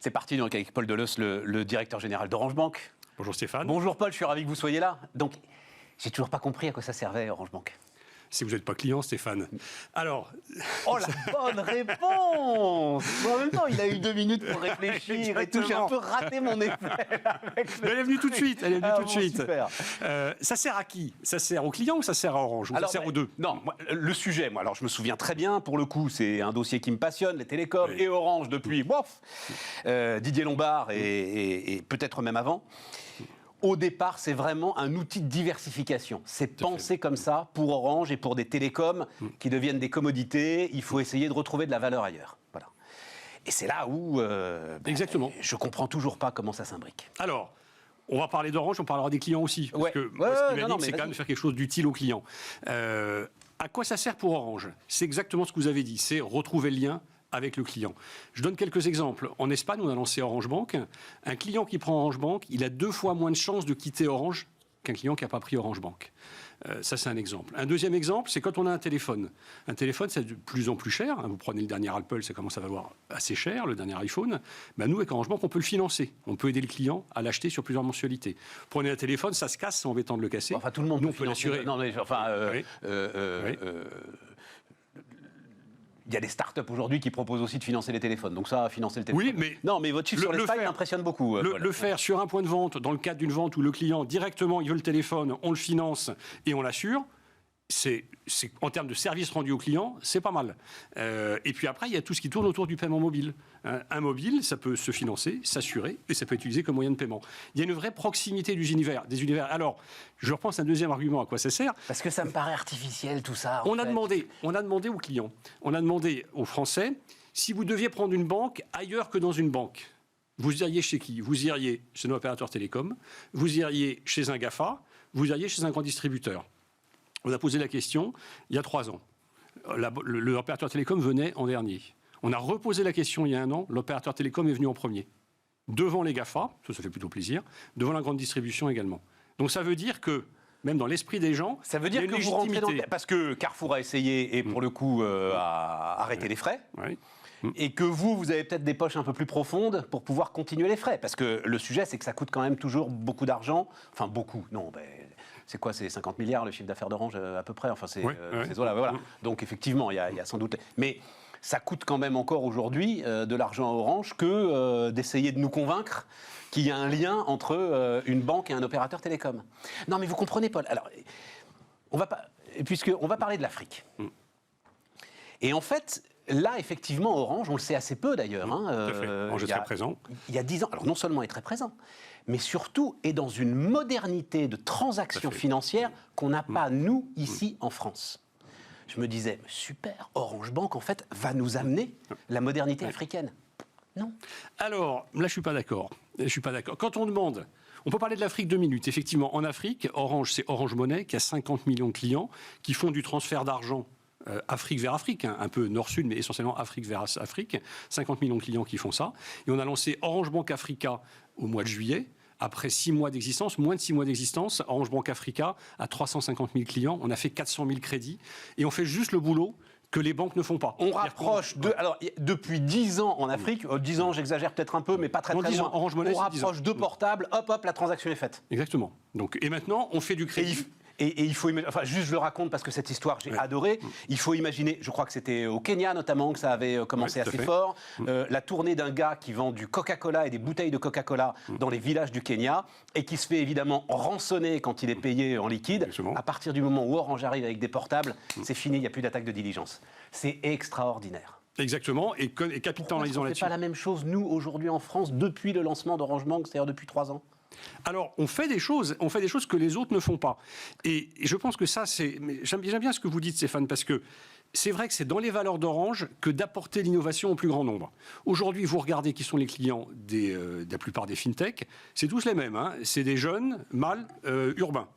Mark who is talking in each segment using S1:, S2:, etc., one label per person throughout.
S1: C'est parti donc avec Paul Deleuze, le directeur général d'Orange Bank.
S2: Bonjour Stéphane.
S1: Bonjour Paul, je suis ravi que vous soyez là. Donc, j'ai toujours pas compris à quoi ça servait Orange Bank.
S2: Si vous n'êtes pas client, Stéphane. Alors...
S1: Oh, la bonne réponse. En même temps, il a eu 2 minutes pour réfléchir et tout. J'ai un peu raté mon effet.
S2: Mais elle est venue tout de suite. Elle est venue tout de suite.
S1: Super.
S2: Ça sert à qui? Ça sert aux clients ou ça sert à Orange? Ou ça sert aux deux?
S1: Non, le sujet, moi, alors je me souviens très bien, pour le coup, c'est un dossier qui me passionne, les télécoms et Orange depuis, Didier Lombard et peut-être même avant. Au départ, c'est vraiment un outil de diversification. C'est pensé comme ça pour Orange et pour des télécoms qui deviennent des commodités. Il faut essayer de retrouver de la valeur ailleurs. Voilà. Et c'est là où
S2: Exactement.
S1: Je comprends toujours pas comment ça s'imbrique.
S2: Alors, on va parler d'Orange, on parlera des clients aussi. Parce que moi, ce qui m'anime, c'est quand même de faire quelque chose d'utile aux clients. À quoi ça sert pour Orange? C'est exactement ce que vous avez dit, c'est retrouver le lien avec le client. Je donne quelques exemples. En Espagne, on a lancé Orange Bank. Un client qui prend Orange Bank, il a 2 fois moins de chances de quitter Orange qu'un client qui n'a pas pris Orange Bank. Ça, c'est un exemple. Un deuxième exemple, c'est quand on a un téléphone. Un téléphone, c'est de plus en plus cher. Vous prenez le dernier Apple, ça commence à valoir assez cher, le dernier iPhone. Ben, nous, avec Orange Bank, on peut le financer. On peut aider le client à l'acheter sur plusieurs mensualités. Prenez un téléphone, ça se casse, c'est embêtant de le casser.
S1: Enfin, tout le monde
S2: nous,
S1: peut
S2: on peut l'assurer.
S1: Non, mais enfin... Il y a des startups aujourd'hui qui proposent aussi de financer les téléphones. Donc ça, financer le téléphone.
S2: Oui, mais...
S1: Non, mais votre chiffre sur l'Espagne m'impressionne beaucoup.
S2: Le faire sur un point de vente, dans le cadre d'une vente où le client, directement, il veut le téléphone, on le finance et on l'assure, c'est en termes de service rendu au client, c'est pas mal. Et puis après, il y a tout ce qui tourne autour du paiement mobile. Un mobile, ça peut se financer, s'assurer, et ça peut être utilisé comme moyen de paiement. Il y a une vraie proximité des univers. Alors, je repense un deuxième argument à quoi ça sert.
S1: Parce que ça me paraît artificiel, tout ça.
S2: On a demandé aux clients, on a demandé aux Français, si vous deviez prendre une banque ailleurs que dans une banque, vous iriez chez qui? Vous iriez chez un opérateur télécom, vous iriez chez un GAFA, vous iriez chez un grand distributeur. On a posé la question il y a 3 ans. L'opérateur télécom venait en dernier. On a reposé la question il y a 1 an. L'opérateur télécom est venu en premier. Devant les GAFA, ça fait plutôt plaisir. Devant la grande distribution également. Donc ça veut dire que, même dans l'esprit des gens,
S1: ça veut dire que vous rentrez dans... Parce que Carrefour a essayé, et pour le coup, a arrêté les frais.
S2: Oui.
S1: Et que vous avez peut-être des poches un peu plus profondes pour pouvoir continuer les frais. Parce que le sujet, c'est que ça coûte quand même toujours beaucoup d'argent. Enfin, beaucoup, non, c'est quoi, c'est 50 milliards le chiffre d'affaires d'Orange à peu près. Enfin, voilà. Donc effectivement, il y a sans doute... Mais ça coûte quand même encore aujourd'hui de l'argent à Orange que d'essayer de nous convaincre qu'il y a un lien entre une banque et un opérateur télécom. Non, mais vous comprenez, Paul. Alors, on va parler de l'Afrique. Et en fait... Là, effectivement, Orange, on le sait assez peu d'ailleurs.
S2: Tout à fait. Orange est très présent.
S1: Il y a 10 ans, alors non seulement est très présent, mais surtout est dans une modernité de transactions financières qu'on n'a pas, nous, ici en France. Je me disais, super, Orange Bank, en fait, va nous amener la modernité africaine. Non.
S2: Alors, là, je ne suis pas d'accord. Quand on demande... On peut parler de l'Afrique 2 minutes. Effectivement, en Afrique, Orange, c'est Orange Money, qui a 50 millions de clients, qui font du transfert d'argent Afrique vers Afrique, un peu nord-sud, mais essentiellement Afrique vers Afrique. 50 millions de clients qui font ça. Et on a lancé Orange Bank Africa au mois de juillet. Après 6 mois d'existence, moins de 6 mois d'existence, Orange Bank Africa a 350 000 clients. On a fait 400 000 crédits. Et on fait juste le boulot que les banques ne font pas.
S1: On rapproche alors depuis 10 ans en Afrique, 10 ans j'exagère peut-être un peu, mais pas très loin.
S2: Orange Money,
S1: on rapproche 2 portables, hop, la transaction est faite.
S2: Exactement. Donc, et maintenant, on fait du crédit.
S1: Et il faut imaginer, enfin juste je le raconte parce que cette histoire j'ai adoré, il faut imaginer, je crois que c'était au Kenya notamment que ça avait commencé assez fort, la tournée d'un gars qui vend du Coca-Cola et des bouteilles de Coca-Cola dans les villages du Kenya et qui se fait évidemment rançonner quand il est payé en liquide. À partir du moment où Orange arrive avec des portables, c'est fini, il n'y a plus d'attaque de diligence. C'est extraordinaire.
S2: Exactement, et capitalisant là-dessus.
S1: On ne fait pas la même chose, nous, aujourd'hui en France, depuis le lancement d'Orange Bank, c'est-à-dire depuis 3 ans.
S2: Alors, on fait des choses que les autres ne font pas. Et je pense que ça, j'aime bien ce que vous dites, Stéphane, parce que c'est vrai que c'est dans les valeurs d'Orange que d'apporter l'innovation au plus grand nombre. Aujourd'hui, vous regardez qui sont les clients de la plupart des fintechs, c'est tous les mêmes. C'est des jeunes, mâles, urbains.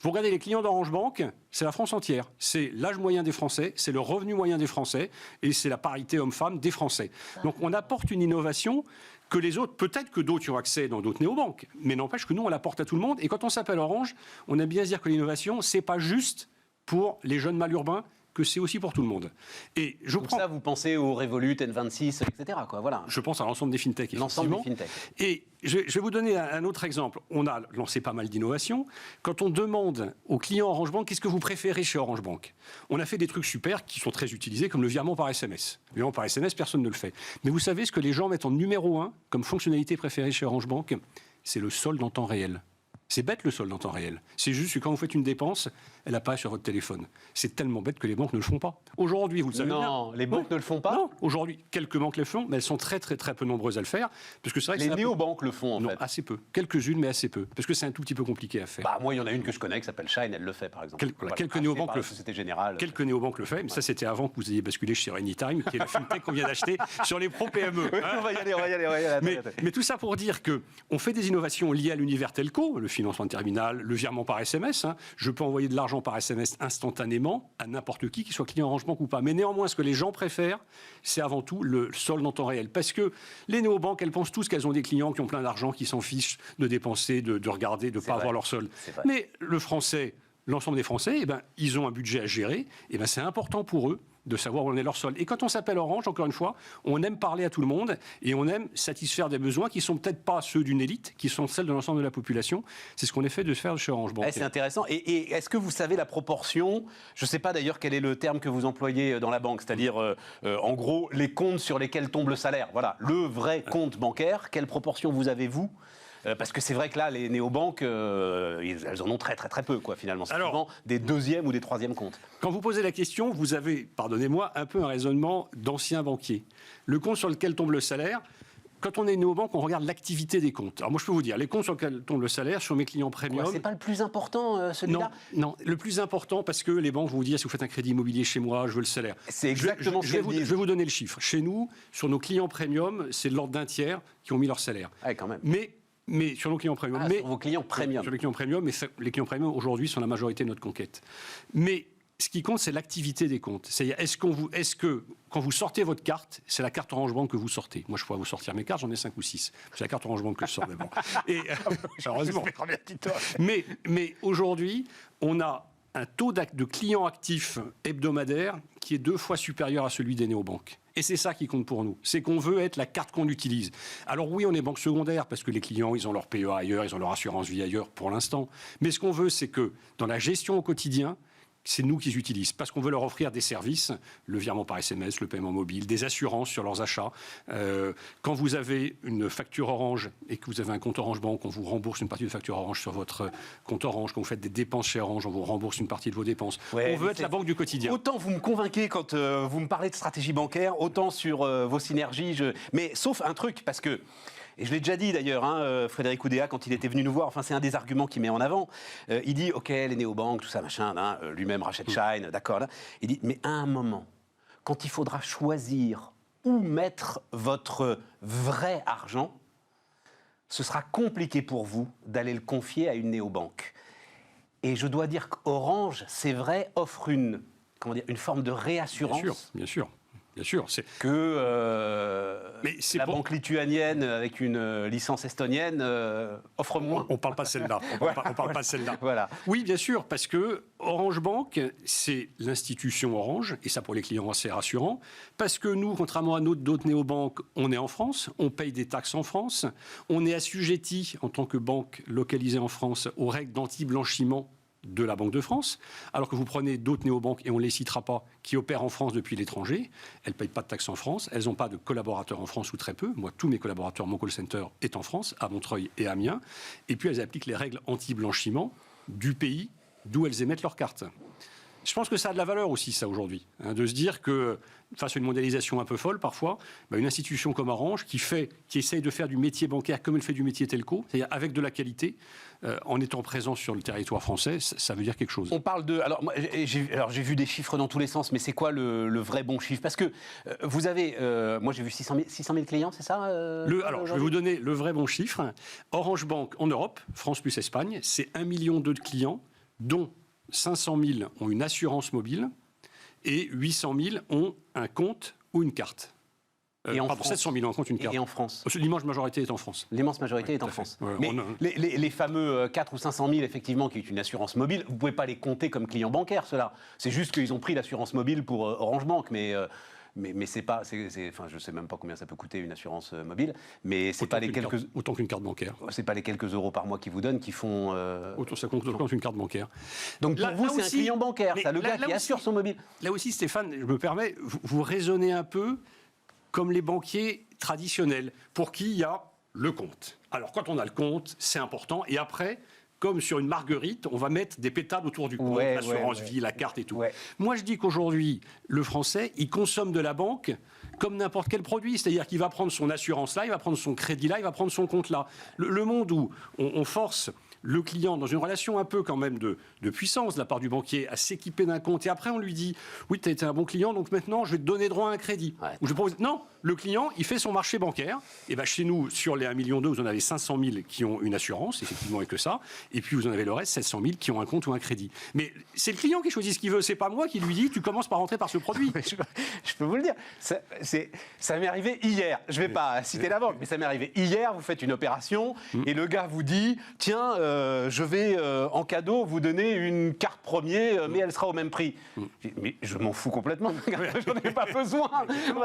S2: Vous regardez les clients d'Orange Bank, c'est la France entière. C'est l'âge moyen des Français, c'est le revenu moyen des Français, et c'est la parité homme-femme des Français. Donc on apporte une innovation que les autres, peut-être que d'autres y ont accès dans d'autres néobanques, mais n'empêche que nous, on l'apporte à tout le monde. Et quand on s'appelle Orange, on aime bien se dire que l'innovation, c'est pas juste pour les jeunes mâles urbains que c'est aussi pour tout le monde. Et
S1: ça, vous pensez au Revolut, N26, etc. quoi, voilà.
S2: Je pense à l'ensemble des fintechs,
S1: l'ensemble des fintechs.
S2: Et je vais vous donner un autre exemple. On a lancé pas mal d'innovations. Quand on demande aux clients Orange Bank, qu'est-ce que vous préférez chez Orange Bank ? On a fait des trucs super qui sont très utilisés, comme le virement par SMS. Le virement par SMS, personne ne le fait. Mais vous savez ce que les gens mettent en numéro 1 comme fonctionnalité préférée chez Orange Bank ? C'est le solde en temps réel. C'est bête le solde en temps réel. C'est juste que quand vous faites une dépense, elle apparaît sur votre téléphone. C'est tellement bête que les banques ne le font pas. Aujourd'hui, vous le savez bien.
S1: Non, les banques ne le font pas.
S2: Non, aujourd'hui, quelques banques le font, mais elles sont très peu nombreuses à le faire. Parce que c'est vrai que
S1: les néobanques le font, en fait.
S2: Non, assez peu. Quelques-unes, mais assez peu. Parce que c'est un tout petit peu compliqué à faire.
S1: Bah, moi, il y en a une que je connais qui s'appelle Shine, elle le fait, par exemple.
S2: Quelques néobanques le font.
S1: Société Générale.
S2: Quelques néobanques le font, mais ça, c'était avant que vous ayez basculé chez Anytime, qui est la fintech qu'on vient d'acheter sur les pro PME.
S1: Oui, on va y aller.
S2: Mais tout ça pour dire qu'on fait des innovations liées à l'univers telco, le financement de terminal, le virement par SMS. Je peux envoyer de l'argent par SMS instantanément à n'importe qui soit client Orange Bank ou pas. Mais néanmoins, ce que les gens préfèrent, c'est avant tout le solde en temps réel. Parce que les néobanques, elles pensent tous qu'elles ont des clients qui ont plein d'argent, qui s'en fichent de dépenser, de regarder, de ne pas avoir leur solde. Mais le Français, l'ensemble des Français, ils ont un budget à gérer. C'est important pour eux de savoir où en est leur solde. Et quand on s'appelle Orange, encore une fois, on aime parler à tout le monde et on aime satisfaire des besoins qui ne sont peut-être pas ceux d'une élite, qui sont celles de l'ensemble de la population. C'est ce qu'on essaie de faire chez Orange Bank.
S1: C'est intéressant. Et est-ce que vous savez la proportion, je ne sais pas d'ailleurs quel est le terme que vous employez dans la banque, c'est-à-dire en gros les comptes sur lesquels tombe le salaire. Voilà, le vrai compte bancaire, quelle proportion vous avez-vous ? Parce que c'est vrai que là, les néobanques, elles en ont très peu, quoi, finalement. C'est souvent des deuxièmes ou des troisièmes comptes.
S2: Quand vous posez la question, vous avez, pardonnez-moi, un peu un raisonnement d'ancien banquier. Le compte sur lequel tombe le salaire, quand on est néobanque, on regarde l'activité des comptes. Alors moi, je peux vous dire, les comptes sur lesquels tombe le salaire, sur mes clients premium...
S1: C'est pas le plus important, celui-là ?
S2: Non, le plus important, parce que les banques vont vous dire, si vous faites un crédit immobilier chez moi, je veux le salaire.
S1: C'est exactement ce qu'elles disent.
S2: Je vais vous donner le chiffre. Chez nous, sur nos clients premium, c'est de l'ordre d'un tiers qui ont mis leur salaire.
S1: Ah, quand même.
S2: Mais sur nos clients premium.
S1: Sur vos clients premium.
S2: Sur les clients premium, mais les clients premium aujourd'hui sont la majorité de notre conquête. Mais ce qui compte, c'est l'activité des comptes. C'est-à-dire, est-ce que quand vous sortez votre carte, c'est la carte Orange Bank que vous sortez ? Moi, je pourrais vous sortir mes cartes, j'en ai 5 ou 6. C'est la carte Orange Bank que je sors, mais bon. Heureusement. Mais aujourd'hui, on a un taux de clients actifs hebdomadaire qui est 2 fois supérieur à celui des néobanques. Et c'est ça qui compte pour nous. C'est qu'on veut être la carte qu'on utilise. Alors oui, on est banque secondaire parce que les clients, ils ont leur PEA ailleurs, ils ont leur assurance vie ailleurs pour l'instant. Mais ce qu'on veut, c'est que dans la gestion au quotidien, c'est nous qui les utilisent, parce qu'on veut leur offrir des services, le virement par SMS, le paiement mobile, des assurances sur leurs achats. Quand vous avez une facture Orange et que vous avez un compte Orange Bank, on vous rembourse une partie de facture Orange sur votre compte Orange. Quand vous faites des dépenses chez Orange, on vous rembourse une partie de vos dépenses. On veut être la banque du quotidien.
S1: Autant vous me convainquez quand vous me parlez de stratégie bancaire, autant sur vos synergies. Mais sauf un truc, parce que... Et je l'ai déjà dit d'ailleurs, Frédéric Oudéa, quand il était venu nous voir, enfin c'est un des arguments qu'il met en avant. Il dit, ok, les néobanques, tout ça, machin, lui-même rachète Shine, d'accord. Là. Il dit, mais à un moment, quand il faudra choisir où mettre votre vrai argent, ce sera compliqué pour vous d'aller le confier à une néobanque. Et je dois dire qu'Orange, c'est vrai, offre une forme de réassurance.
S2: Bien sûr. Bien sûr, c'est
S1: que la banque lituanienne avec une licence estonienne offre moins.
S2: On parle pas celle-là. On parle pas celle-là.
S1: Voilà.
S2: Oui, bien sûr, parce que Orange Bank, c'est l'institution Orange, et ça pour les clients c'est rassurant, parce que nous, contrairement à d'autres néobanques, on est en France, on paye des taxes en France, on est assujetti en tant que banque localisée en France aux règles d'anti-blanchiment de la Banque de France, alors que vous prenez d'autres néobanques, et on ne les citera pas, qui opèrent en France depuis l'étranger, elles ne payent pas de taxes en France, elles n'ont pas de collaborateurs en France ou très peu. Moi, tous mes collaborateurs, mon call center est en France, à Montreuil et à Amiens, et puis elles appliquent les règles anti-blanchiment du pays d'où elles émettent leurs cartes. Je pense que ça a de la valeur aussi, ça, aujourd'hui, de se dire que, face à une mondialisation un peu folle, parfois, une institution comme Orange, qui essaye de faire du métier bancaire comme elle fait du métier telco, c'est-à-dire avec de la qualité, en étant présent sur le territoire français, ça veut dire quelque chose.
S1: On parle de... Alors, j'ai vu des chiffres dans tous les sens, mais c'est quoi le vrai bon chiffre ? Parce que vous avez... moi, j'ai vu 600 000 clients, c'est ça
S2: alors, je vais vous donner le vrai bon chiffre. Orange Bank, en Europe, France plus Espagne, c'est 1,2 million de clients, dont 500 000 ont une assurance mobile et 800 000 ont un compte ou une carte.
S1: Et en
S2: pardon,
S1: France.
S2: 700 000 compte une carte.
S1: Et en France.
S2: L'immense majorité est en France.
S1: L'immense majorité est en France. Ouais, mais les fameux 4 ou 500 000, effectivement, qui est une assurance mobile, vous ne pouvez pas les compter comme clients bancaires, ceux-là. C'est juste qu'ils ont pris l'assurance mobile pour Orange Bank, mais c'est pas, enfin, je sais même pas combien ça peut coûter une assurance mobile, mais c'est pas les quelques
S2: autant qu'une carte bancaire.
S1: C'est pas les quelques euros par mois qu'ils vous donnent qui font.
S2: Autant ça compte autant qu'une carte bancaire.
S1: Donc pour vous, c'est un client bancaire, ça, le gars qui assure son mobile.
S2: Là aussi, Stéphane, je me permets, vous raisonnez un peu comme les banquiers traditionnels, pour qui il y a le compte. Alors quand on a le compte, c'est important, et après, comme sur une marguerite, on va mettre des pétales autour du compte, l'assurance vie, la carte et tout. Ouais. Moi, je dis qu'aujourd'hui, le Français, il consomme de la banque comme n'importe quel produit. C'est-à-dire qu'il va prendre son assurance là, il va prendre son crédit là, il va prendre son compte là. Le monde où on force le client, dans une relation un peu quand même de puissance de la part du banquier, à s'équiper d'un compte, et après on lui dit « Oui, tu as été un bon client, donc maintenant je vais te donner droit à un crédit. Ouais. » Ou je propose... Non, le client, il fait son marché bancaire. Et ben chez nous, sur les 1,2 million, vous en avez 500 000 qui ont une assurance, effectivement, et que ça. Et puis vous en avez le reste, 700 000 qui ont un compte ou un crédit. Mais c'est le client qui choisit ce qu'il veut, c'est pas moi qui lui dis « Tu commences par rentrer par ce produit. »
S1: Je peux vous le dire, ça m'est arrivé hier. Je vais pas citer la banque, mais ça m'est arrivé hier. Vous faites une opération et le gars vous dit « Tiens, je vais en cadeau vous donner une carte premier, mais elle sera au même prix. » Mais je m'en fous complètement, j'en ai pas besoin.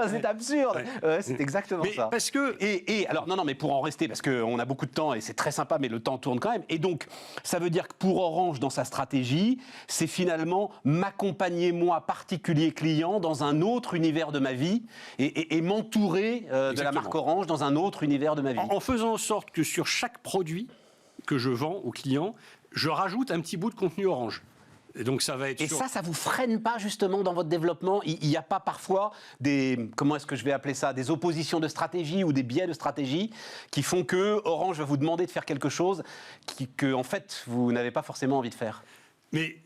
S1: C'est absurde. C'est exactement ça.
S2: Parce que...
S1: Et alors, non, mais pour en rester, parce qu'on a beaucoup de temps et c'est très sympa, mais le temps tourne quand même. Et donc, ça veut dire que pour Orange, dans sa stratégie, c'est finalement m'accompagner, moi, particulier client, dans un autre univers de ma vie et m'entourer de la marque Orange dans un autre univers de ma vie.
S2: En faisant en sorte que sur chaque produit que je vends aux clients, je rajoute un petit bout de contenu Orange. Et donc ça va être.
S1: Et ça vous freine pas justement dans votre développement? Il n'y a pas parfois des, comment est-ce que je vais appeler ça, des oppositions de stratégie ou des biais de stratégie qui font que Orange va vous demander de faire quelque chose que en fait vous n'avez pas forcément envie de faire?
S2: Mais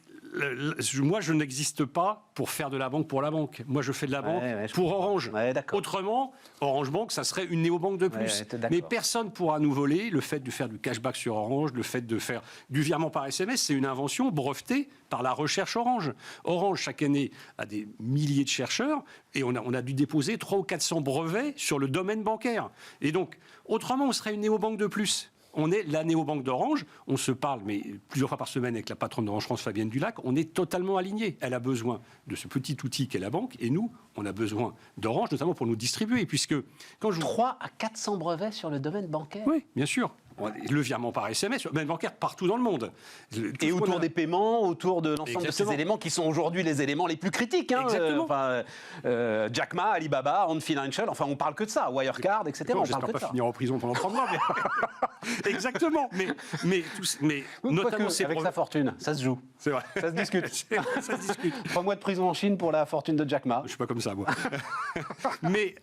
S2: moi, je n'existe pas pour faire de la banque pour la banque. Moi, je fais de la banque pour Orange. Autrement, Orange Bank, ça serait une néobanque de plus. Mais personne ne pourra nous voler le fait de faire du cashback sur Orange, le fait de faire du virement par SMS. C'est une invention brevetée par la recherche Orange. Orange, chaque année, a des milliers de chercheurs et on a dû déposer 300 ou 400 brevets sur le domaine bancaire. Et donc, autrement, on serait une néobanque de plus. On est la néobanque d'Orange, on se parle mais plusieurs fois par semaine avec la patronne d'Orange France, Fabienne Dulac, on est totalement alignés. Elle a besoin de ce petit outil qu'est la banque, et nous, on a besoin d'Orange, notamment pour nous distribuer, puisque...
S1: 300 à 400 brevets sur le domaine bancaire?
S2: Oui, bien sûr. Le virement par SMS, même bancaire partout dans le monde.
S1: Et autour des paiements, autour de l'ensemble de ces éléments qui sont aujourd'hui les éléments les plus critiques. Hein,
S2: exactement.
S1: Jack Ma, Alibaba, Ant Financial, enfin on parle que de ça, Wirecard, etc. On parle que de ça.
S2: Pas finir en prison pendant 30 mois. Mais... Exactement. Mais
S1: notamment avec sa fortune, ça se joue.
S2: C'est vrai.
S1: Ça se discute.
S2: Ça se discute.
S1: 3 mois de prison en Chine pour la fortune de Jack Ma.
S2: Je suis pas comme ça, moi. mais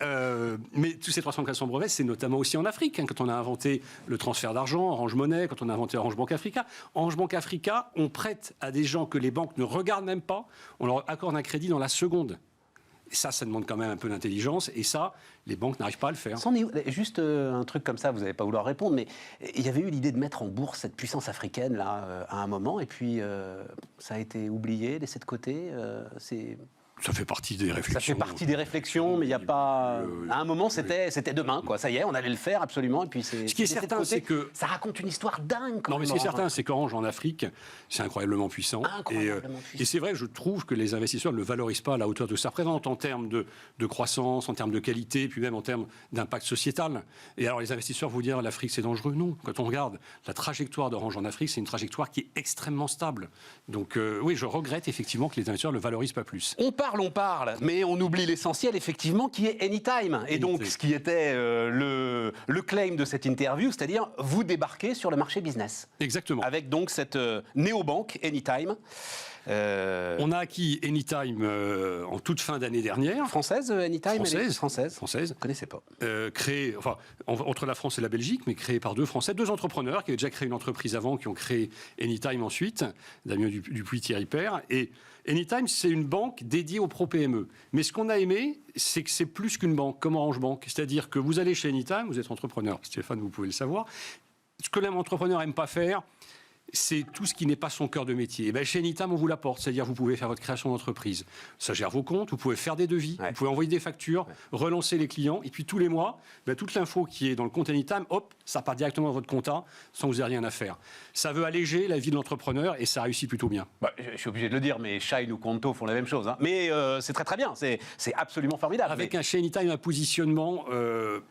S2: tous ces 300-400 brevets, c'est notamment aussi en Afrique, hein, quand on a inventé le transfert d'argent, Orange Money, quand on a inventé Orange Bank Africa. Orange Bank Africa, on prête à des gens que les banques ne regardent même pas, on leur accorde un crédit dans la seconde. Et ça demande quand même un peu d'intelligence, et ça, les banques n'arrivent pas à le faire.
S1: Juste un truc comme ça, vous n'allez pas vouloir répondre, mais il y avait eu l'idée de mettre en bourse cette puissance africaine, là, à un moment, et puis ça a été oublié, laissé de côté.
S2: Ça fait partie des réflexions.
S1: Ça fait partie des réflexions, mais il n'y a pas... À un moment, c'était demain, quoi. Ça y est, on allait le faire, absolument. Et puis
S2: ce qui est certain, c'est que...
S1: Ça raconte une histoire dingue, quand
S2: même. Non, mais ce qui est certain, c'est qu'Orange, en Afrique, c'est incroyablement puissant. Et c'est vrai, je trouve que les investisseurs ne le valorisent pas à la hauteur de ce que ça représente en termes de croissance, en termes de qualité, puis même en termes d'impact sociétal. Et alors, les investisseurs vous dire l'Afrique, c'est dangereux. Non. Quand on regarde la trajectoire d'Orange en Afrique, c'est une trajectoire qui est extrêmement stable. Donc, oui, je regrette effectivement que les investisseurs ne le valorisent pas plus.
S1: On parle, mais on oublie l'essentiel, effectivement, qui est Anytime. Et donc, ce qui était le claim de cette interview, c'est-à-dire vous débarquez sur le marché business.
S2: Exactement.
S1: Avec donc cette néobanque Anytime.
S2: On a acquis Anytime en toute fin d'année dernière.
S1: Française, Anytime?
S2: Française.
S1: Je ne connaissais pas.
S2: Créée, enfin, entre la France et la Belgique, mais créée par 2 Français, 2 entrepreneurs qui avaient déjà créé une entreprise avant, qui ont créé Anytime ensuite, Damien Dupuis, Thierry Père. Et Anytime, c'est une banque dédiée aux pro-PME. Mais ce qu'on a aimé, c'est que c'est plus qu'une banque, comme Orange Bank. C'est-à-dire que vous allez chez Anytime, vous êtes entrepreneur, Stéphane, vous pouvez le savoir. Ce que l'entrepreneur n'aime pas faire, c'est tout ce qui n'est pas son cœur de métier. Et bien, chez Anytime, on vous l'apporte, c'est-à-dire vous pouvez faire votre création d'entreprise. Ça gère vos comptes, vous pouvez faire des devis, vous pouvez envoyer des factures, relancer les clients, et puis tous les mois, toute l'info qui est dans le compte Anytime, hop, ça part directement dans votre compta, sans que vous ayez rien à faire. Ça veut alléger la vie de l'entrepreneur, et ça réussit plutôt bien.
S1: Je suis obligé de le dire, mais Shine ou Conto font la même chose. Hein. Mais c'est très très bien, c'est absolument formidable.
S2: Avec un chez Anytime, un positionnement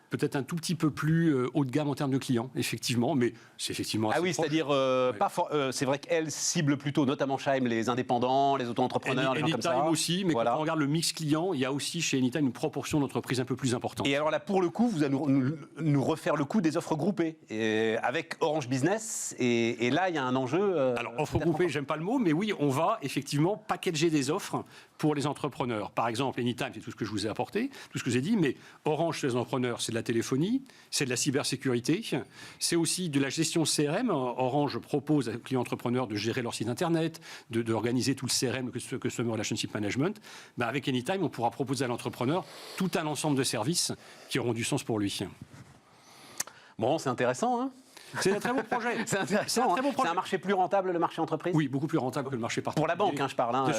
S2: peut-être un tout petit peu plus haut de gamme en termes de clients, effectivement, mais c'est effectivement assez proche.
S1: C'est-à-dire, c'est vrai qu'elle cible plutôt, notamment Shine, les indépendants, les auto-entrepreneurs, les gens comme ça.
S2: Anytime aussi, mais quand on regarde le mix client, il y a aussi chez Anytime une proportion d'entreprises un peu plus importante.
S1: Et alors là, pour le coup, vous allez nous refaire le coup des offres groupées, avec Orange Business, et là, il y a un enjeu...
S2: alors, offres groupées, j'aime pas le mot, mais oui, on va effectivement packager des offres pour les entrepreneurs. Par exemple, Anytime, c'est tout ce que je vous ai apporté, tout ce que j'ai dit, mais Orange, chez les entrepreneurs, c'est de la téléphonie, c'est de la cybersécurité, c'est aussi de la gestion CRM. Orange propose aux clients entrepreneurs de gérer leur site internet, d'organiser tout le CRM, Customer Relationship Management. Avec Anytime, on pourra proposer à l'entrepreneur tout un ensemble de services qui auront du sens pour lui.
S1: Bon, c'est intéressant, hein.
S2: C'est un très beau projet.
S1: C'est intéressant. C'est un marché plus rentable, le marché entreprise ?
S2: Oui, beaucoup plus rentable que le marché particulier.
S1: Pour la banque, je parle. Hein.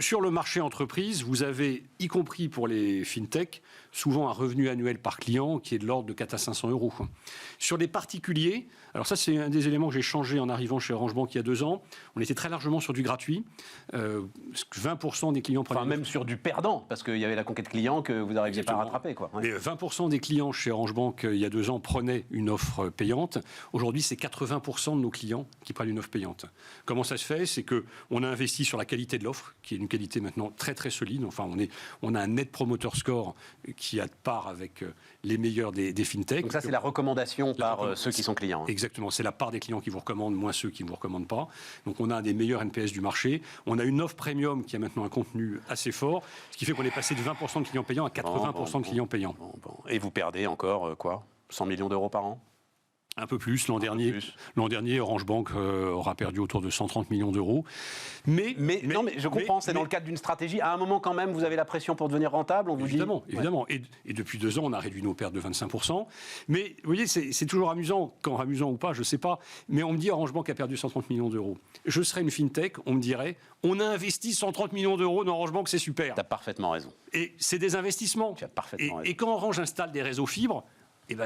S2: Sur le marché entreprise, vous avez, y compris pour les fintech, souvent un revenu annuel par client qui est de l'ordre de 400 à 500 euros. Sur les particuliers, alors ça c'est un des éléments que j'ai changé en arrivant chez Orange Bank il y a 2 ans. On était très largement sur du gratuit. 20% des clients prenaient...
S1: Enfin, même sur du perdant, parce qu'il y avait la conquête client que vous n'arriviez pas à rattraper.
S2: Mais 20% des clients chez Orange Bank il y a 2 ans prenaient une offre payante. Aujourd'hui, c'est 80% de nos clients qui prennent une offre payante. Comment ça se fait ? C'est qu'on a investi sur la qualité de l'offre, qui est une qualité maintenant très très solide. Enfin, on a un net promoter score qui a de part avec les meilleurs des fintechs.
S1: Donc ça, c'est la recommandation par ceux qui sont clients. Hein.
S2: Exactement, c'est la part des clients qui vous recommandent, moins ceux qui ne vous recommandent pas. Donc on a un des meilleurs NPS du marché. On a une offre premium qui a maintenant un contenu assez fort, ce qui fait qu'on est passé de 20% de clients payants à 80% de clients payants.
S1: Et vous perdez encore, 100 millions d'euros par an ?
S2: Un peu plus. L'an dernier, Orange Bank aura perdu autour de 130 millions d'euros. Mais
S1: je comprends, c'est dans le cadre d'une stratégie. À un moment, quand même, vous avez la pression pour devenir rentable, on vous
S2: évidemment,
S1: dit...
S2: Évidemment. Et depuis 2 ans, on a réduit nos pertes de 25%. Mais vous voyez, c'est toujours amusant, quand amusant ou pas, je ne sais pas. Mais on me dit Orange Bank a perdu 130 millions d'euros. Je serais une fintech, on me dirait, on a investi 130 millions d'euros dans Orange Bank, c'est super.
S1: Tu as parfaitement raison.
S2: Et c'est des investissements.
S1: Tu as parfaitement raison.
S2: Et quand Orange installe des réseaux fibres,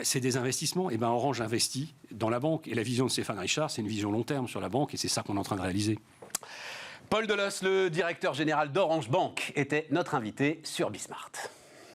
S2: c'est des investissements. Orange investit dans la banque. Et la vision de Stéphane Richard, c'est une vision long terme sur la banque. Et c'est ça qu'on est en train de réaliser.
S1: Paul Delos, le directeur général d'Orange Bank, était notre invité sur Bismart.